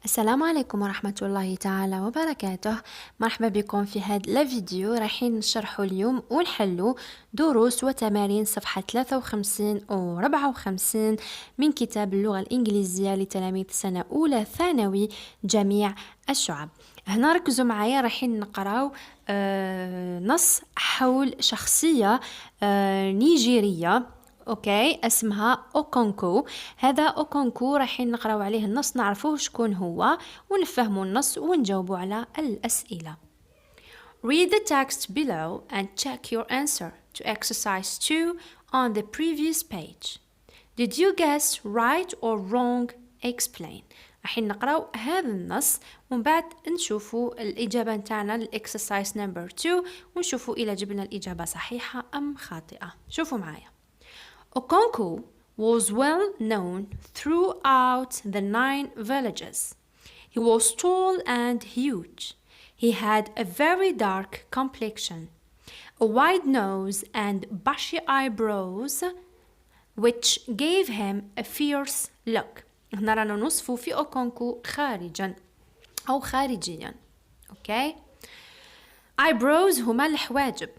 السلام عليكم ورحمة الله تعالى وبركاته. مرحبا بكم في هذا الفيديو. رايحين نشرحوا اليوم ونحلوا دروس وتمارين صفحة 53 و 54 من كتاب اللغة الإنجليزية لتلاميذ سنة أولى ثانوي جميع الشعب. هنا ركزوا معايا، رايحين نقراو نص حول شخصية نيجيرية اوكي اسمها اوكونكو. هذا اوكونكو رايحين نقراو عليه النص، نعرفوه شكون هو ونفهموا النص ونجاوبوا على الأسئلة. Read the text below and check your answer to exercise 2 on the previous page. Did you guess right or wrong? Explain. رايحين نقراو هذا النص ومن بعد نشوفوا الإجابة نتاعنا للإكسرسايز نمبر 2 ونشوفوا إذا جبنا الإجابة صحيحة أم خاطئة. شوفوا معايا. Okonko was well known throughout the 9 villages. He was tall and huge. He had a very dark complexion, a wide nose and bushy eyebrows, which gave him a fierce look. هنا رانا نوصفو في أوكونكو خارجا أو خارجيا. Okay? Eyebrows هما الحواجب.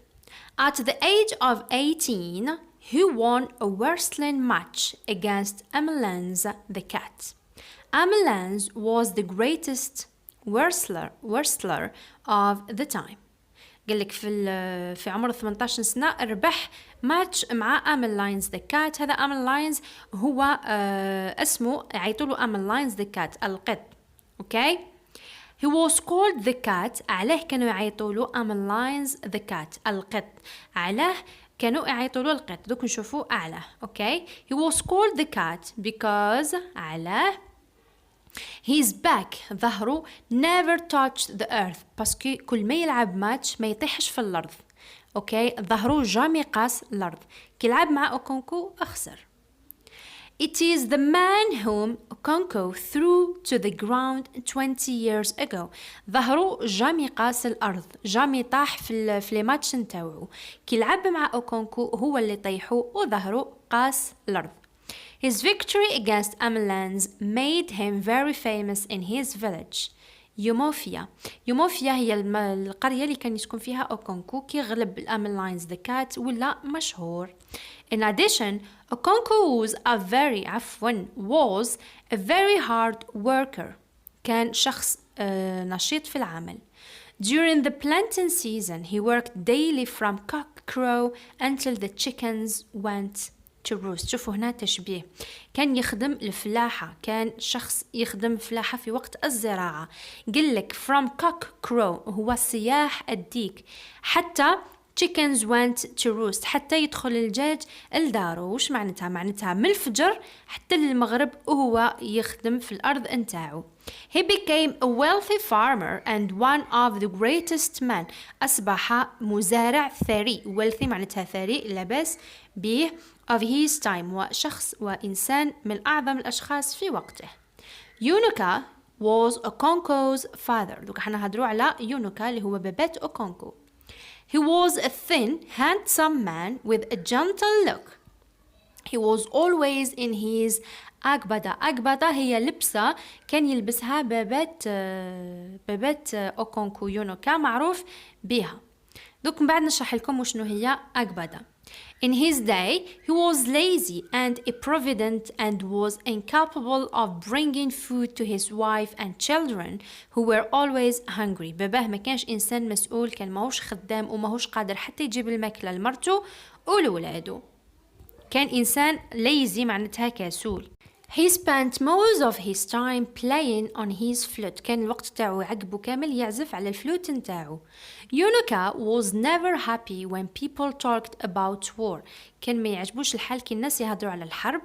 At the age of 18, he won a wrestling match against Amelans the cat. Amelans was the greatest wrestler of the time. قالك في عمر 18 سنة ربح ماتش مع أميلاينز ذا كات. هذا أميلاينز هو اسمه يعيطوله أميلاينز ذا كات القط. اوكي He was called the cat. علاه كانوا يعيطوله أميلاينز ذا كات القط؟ علاه كانوا يعيطوا له القط؟ دوك نشوفوا أعلاه. اوكي He was called the cat because علاه his back ظهره never touched the earth. باسكو كل ما يلعب ماتش ما يطيحش في الأرض. اوكي ظهره جامي قاس الأرض. كي لعب مع أوكونكو أخسر. It is the man whom Okonko threw to the ground 20 years ago. ظهره جامي قاس الأرض، جامي طاح في الماتش نتاوعو. كي لعب مع أوكونكو هو اللي طيحو وظهره قاس الأرض. His victory against Amelans made him very famous in his village. يوموفيا هي القرية اللي كان يسكن فيها أوكونكو كي غلب الأميلاينز ذا كات ولا مشهور. In addition, Okonko was a very hard worker. كان شخص نشيط في العمل. During the planting season, he worked daily from cock-crow until the chickens went to roost. شوفوا هنا تشبيه، كان يخدم الفلاحة، كان شخص يخدم فلاحة في وقت الزراعة. قلك from cock-crow هو صياح الديك حتى chickens went to roost حتى يدخل الدجاج لدارو. وش معناتها؟ معناتها من الفجر حتى للمغرب وهو يخدم في الأرض انتاعو. He became a wealthy farmer and one of the greatest men. أصبح مزارع ثري. wealthy معناتها ثري لاباس به of his time وشخص وإنسان من أعظم الأشخاص في وقته. يونوكا was Okonko's father. دوك حنا هدرو على يونوكا اللي هو بابات أوكونكو. He was a thin, handsome man with a gentle look. He was always in his أقبضة. أقبضة هي لبسة كان يلبسها بابات أوكونكو يونوكا معروف بها. دوك من بعد نشرح لكم وشنو هي أقبضة. In his day, he was lazy and improvident and was incapable of bringing food to his wife and children who were always hungry. باباه ما كانش إنسان مسؤول، كان ماهوش خدام وماهوش قادر حتى يجيب الماكلة لمرته ولولاده. كان إنسان lazy معناتها كسول. He spent most of his time playing on his flute. كان الوقت تاعو عقبو كامل يعزف على الفلوت نتاعو. Yunuka was never happy when people talked about war. كان ما يعجبوش الحال كي الناس يهضروا على الحرب.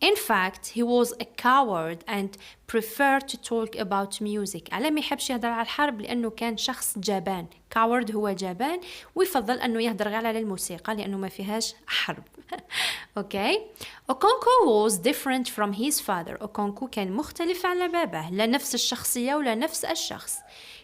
In fact, he was a coward and preferred to talk about music. على ما يحبش يهضر على الحرب لأنه كان شخص جبان. coward هو جبان ويفضل أنه يهضر غير على الموسيقى لأنه ما فيهاش حرب. Okay. Okonko was different from his father. Okonko كان مختلف على باباه، لا نفس الشخصية ولا نفس الشخص.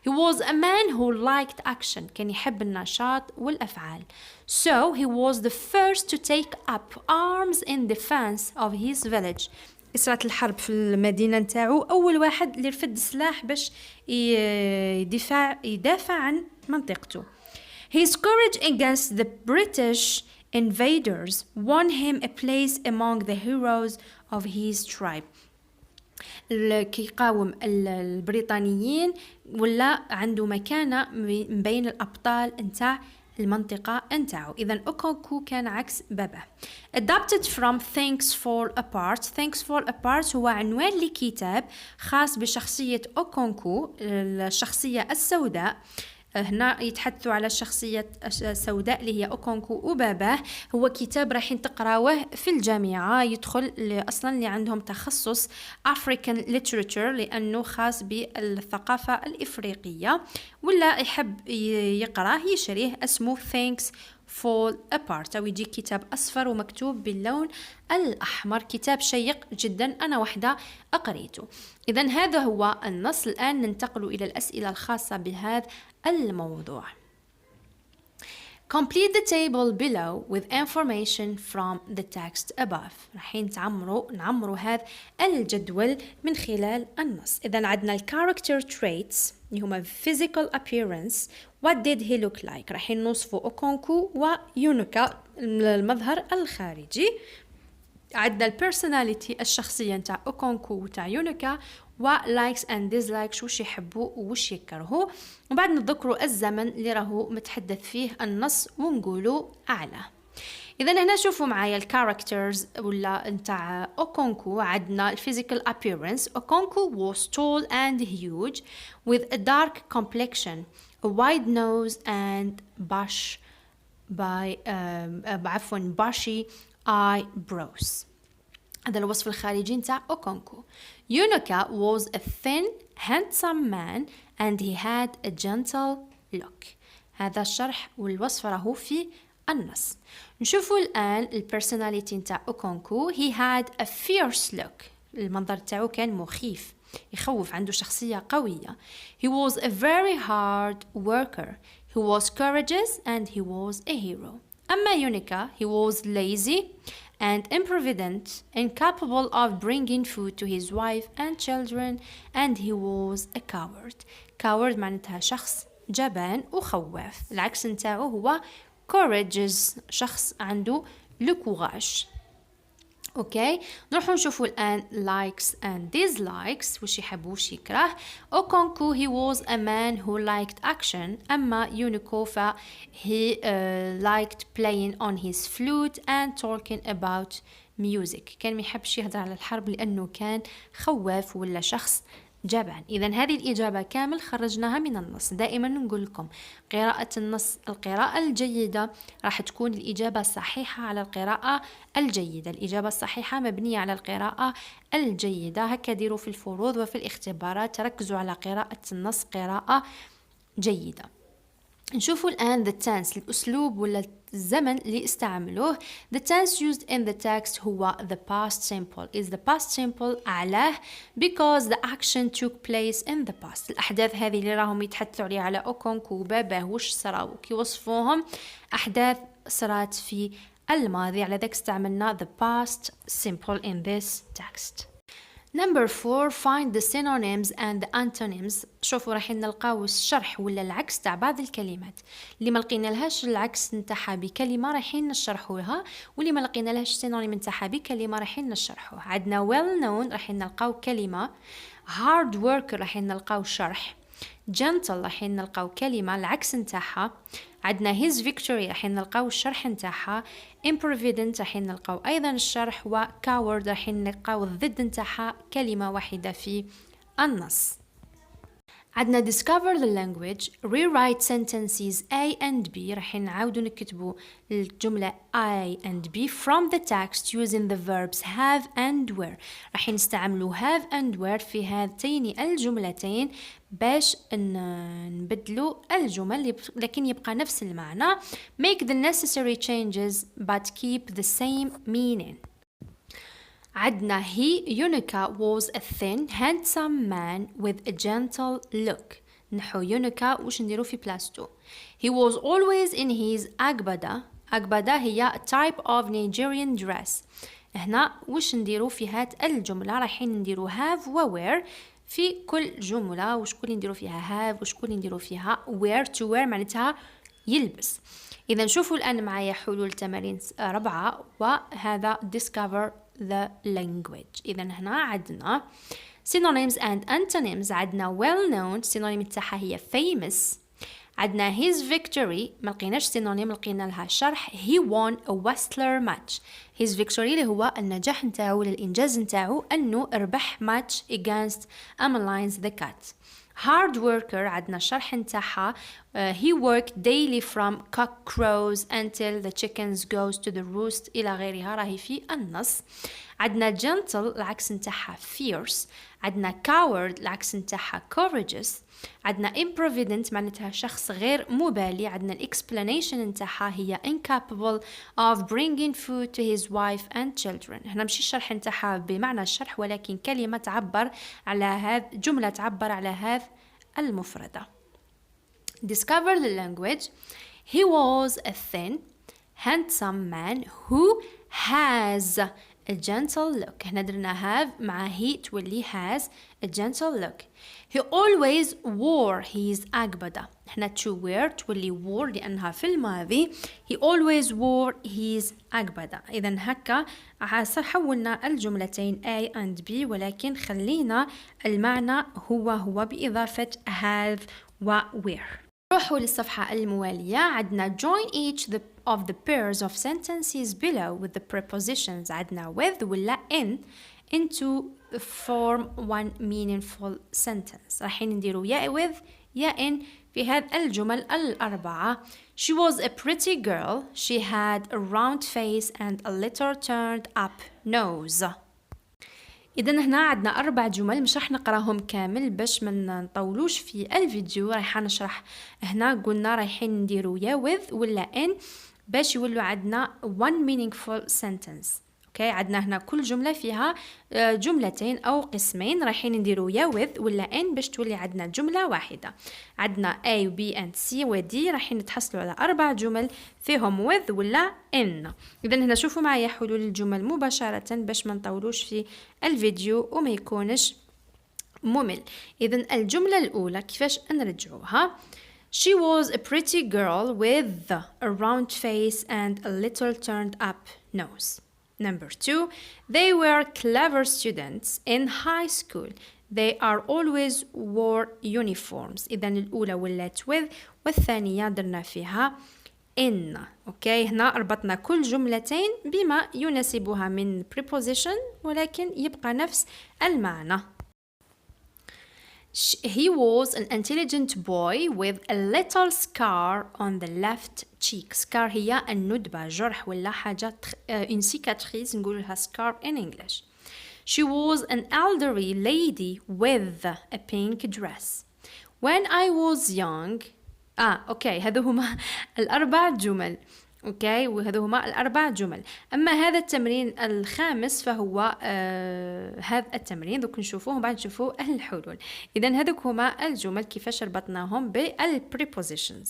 He was a man who liked action. كان يحب النشاط والأفعال. So he was the first to take up arms in defense of his village. صارت الحرب في المدينة نتاعو، أول واحد اللي رفد السلاح باش يدافع عن منطقته. His courage against the British invaders won him a place among the heroes of his tribe. كي يقاوم البريطانيين ولا عنده مكانة من بين الأبطال نتاع المنطقة نتاعو. إذن أوكونكو كان عكس باباه. Adapted from Thanks Fall Apart. Thanks Fall Apart هو عنوان لكتاب خاص بشخصية أوكونكو، الشخصية السوداء. هنا يتحدثوا على الشخصية السوداء اللي هي أوكونكو وباباه. هو كتاب راح تقراوه في الجامعة، يدخل أصلا اللي عندهم تخصص African Literature لأنه خاص بالثقافة الإفريقية، ولا يحب يقراه يشريه. اسمه Thanks Fall Apart، أو يجي كتاب أصفر ومكتوب باللون الأحمر. كتاب شيق جدا، أنا وحدة أقريته. إذن هذا هو النص. الآن ننتقل إلى الأسئلة الخاصة بهذا الموضوع. Complete the table below with information from the text above. راحين نعمروا هذا الجدول من خلال النص. إذن عندنا character traits اللي هما physical appearance. What did he look like؟ راحين نوصفوا أوكونكو ويونوكا المظهر الخارجي. عندنا personality الشخصية نتاع أوكونكو وتاع يونوكا، و likes and dislikes وش يحبوا وش يكرهوا. وبعد نذكروا الزمن اللي راهو متحدث فيه النص ونقولوا أعلى. إذا هنا شوفوا معايا الكاركترز ولا نتاع أوكونكو. عندنا physical appearance. أوكونكو was tall and huge with a dark complexion, a wide nose and bushy eyebrows. هذا الوصف الخارجي نتاع أوكونكو. يونوكا was a thin, handsome man and he had a gentle look. هذا الشرح والوصف راهو في النص. نشوفوا الآن البرسوناليتي نتاع أوكونكو. he had a fierce look. المنظر تاعو كان مخيف، يخوف، عنده شخصية قوية. he was a very hard worker. he was courageous and he was a hero. أما يونيكا he was lazy and improvident, incapable of bringing food to his wife and children, and he was a coward. coward معناتها شخص جبان وخواف. العكس نتاعو هو courageous، شخص عنده الكوراج. اوكي، نروحوا نشوفوا الان likes and dislikes، وش يحب وش يكره. أوكونكو he was a man who liked action. اما يونيكو he liked playing on his flute and talking about music. كان ما يحبش يهضر على الحرب لانه كان خواف ولا شخص جبان. إذا هذه الإجابة كامل خرجناها من النص. دائما نقول لكم قراءة النص، القراءة الجيدة راح تكون الإجابة الصحيحة على القراءة الجيدة. الإجابة الصحيحة مبنية على القراءة الجيدة. هكا ديروا في الفروض وفي الاختبارات، تركزوا على قراءة النص قراءة جيدة. نشوفوا الآن the tense، الأسلوب ولا الزمن اللي استعملوه. the tense used in the text هو the past simple. is the past simple أعلاه because the action took place in the past. الأحداث هذه اللي راهم يتحدثوا عليها على أوكونكو وباباه وش صراو كي وصفوهم أحداث صارت في الماضي، على ذلك استعملنا the past simple in this text. Number 4 find the synonyms and the antonyms. شوفوا راح نلقاو الشرح ولا العكس تاع بعض الكلمات. اللي ما لقينا لهاش العكس نتاعها بكلمه رايحين نشرحوها، واللي ما لقينا لهاش سينونيم نتاعها بكلمه رايحين نشرحوها. عندنا well known رايحين نلقاو كلمه، hard worker رايحين نلقاو شرح، gentle رايحين نلقاو كلمه العكس نتاعها. عندنا his victory رايحين نلقاو الشرح نتاعها، improvident رايحين نلقاو ايضا الشرح، و coward رايحين نلقاو الضد نتاعها كلمه واحده في النص. عندنا discover the language، rewrite sentences A and B. رايحين نعاودوا نكتبوا الجملة A and B from the text using the verbs have and were. رايحين نستعملوا have and were في هاتين الجملتين باش نبدلوا الجمل لكن يبقى نفس المعنى. make the necessary changes but keep the same meaning. عندنا يونيكا was a thin handsome man with a gentle look. نحو يونيكا وش نديرو في بلاستو. he was always in his agbada. agbada هي type of Nigerian dress. هنا واش نديرو في هاد الجملة؟ رايحين نديرو have و where في كل جملة. وشكون اللي نديرو فيها have وشكون اللي نديرو فيها where. to wear معناتها يلبس. إذا شوفوا الآن معايا حلول تمارين 4 وهذا discover the language. إذا هنا عندنا synonyms and antonyms. عندنا well known synonym تاعها هي famous. عندنا his victory ما لقيناش synonym لقينا لها شرح he won a wrestler match. his victory اللي هو النجاح نتاعو ولا الإنجاز نتاعو أنه ربح match against Emmeline's the cat. hard worker عندنا شرح نتاعها he worked daily from cock crows until the chickens goes to the roost إلى غيرها راهي في النص. عندنا gentle العكس نتاعها fierce. عندنا coward العكس نتاعها courageous. عندنا improvident معناتها شخص غير مبالي. عندنا explanation نتاعها هي incapable of bringing food to his wife and children. هنا ماشي الشرح نتاعها بمعنى الشرح ولكن كلمة تعبر على هذا جملة تعبر على هذا المفردة. discover the language. he was a thin handsome man who has a gentle look. هنا درنا have مع he تولي has a gentle look. he always wore his أقبضة. هنا to wear تولي wore لأنها في الماضي. he always wore his أقبضة. إذا هكا حولنا الجملتين A and B ولكن خلينا المعنى هو بإضافة have و wear. نروحوا للصفحة الموالية. عندنا join each of the pairs of sentences below with the prepositions. عندنا with ولا in into form one meaningful sentence. راح نديروا يا with يا in في هذه الجمل الأربعة. she was a pretty girl. she had a round face and a little turned up nose. إذا هنا عندنا 4 جمل مش راح نقراهم كامل باش ما نطولوش في الفيديو. رايحة نشرح هنا قلنا رايحين نديرو يا with ولا in باش يولو عندنا one meaningful sentence. اوكي عندنا هنا كل جملة فيها جملتين أو قسمين. رايحين نديرو يا with ولا in باش تولي عندنا جملة واحدة. عندنا A و B and C و D رايحين نتحصلوا على 4 جمل فيهم with ولا in. إذا هنا شوفوا معايا حلول الجمل مباشرة باش ما نطولوش في الفيديو وما يكونش ممل. إذا الجملة الأولى كيفاش نرجعوها؟ She was a pretty girl with a round face and a little turned up nose. Number 2, they were clever students in high school. They are always wore uniforms. إذا الأولى ولات with والثانية درنا فيها in. أوكي هنا ربطنا كل جملتين بما يناسبها من preposition ولكن يبقى نفس المعنى. He was an intelligent boy with a little scar on the left cheek. scar هي الندبة جرح ولا حاجة une cicatrice نقولها scar in English. She was an elderly lady with a pink dress. When I was young اوكي هذو هما الأربع جمل. اوكي وهذو هما الأربع جمل. أما هذا التمرين الخامس فهو هذا التمرين دوك نشوفوه وبعد نشوفوا الحلول. إذا هذوك هما الجمل كيفاش ربطناهم بالprepositions.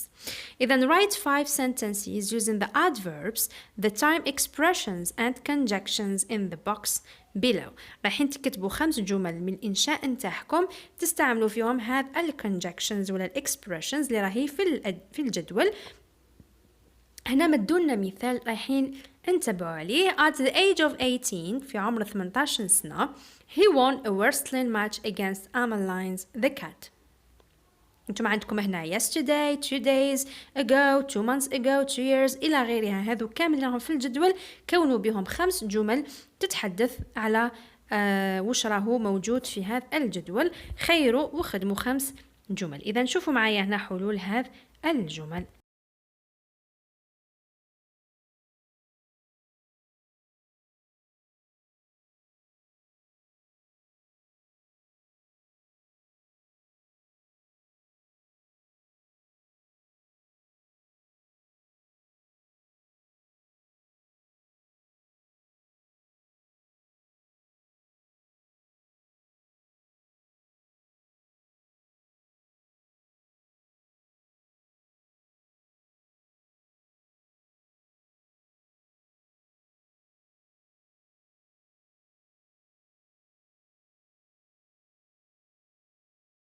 إذا write 5 sentences using the adverbs, the time expressions and conjunctions in the box below. رايحين تكتبوا 5 جمل من الإنشاء نتاعكم تستعملوا فيهم هذا conjunctions ولا expressions اللي راهي في الجدول. هنا مدولنا مثال رايحين انتبهوا عليه. At the age of 18 في عمر 18 سنة he won a wrestling match against Emmeline's the cat. انتم عندكم هنا yesterday, 2 days ago, 2 months ago, 2 years إلى غيرها. هذو كامل لهم في الجدول كونوا بهم 5 جمل تتحدث على وش راهو موجود في هذا الجدول. خيروا وخدموا 5 جمل. إذا شوفوا معايا هنا حلول هذه الجمل.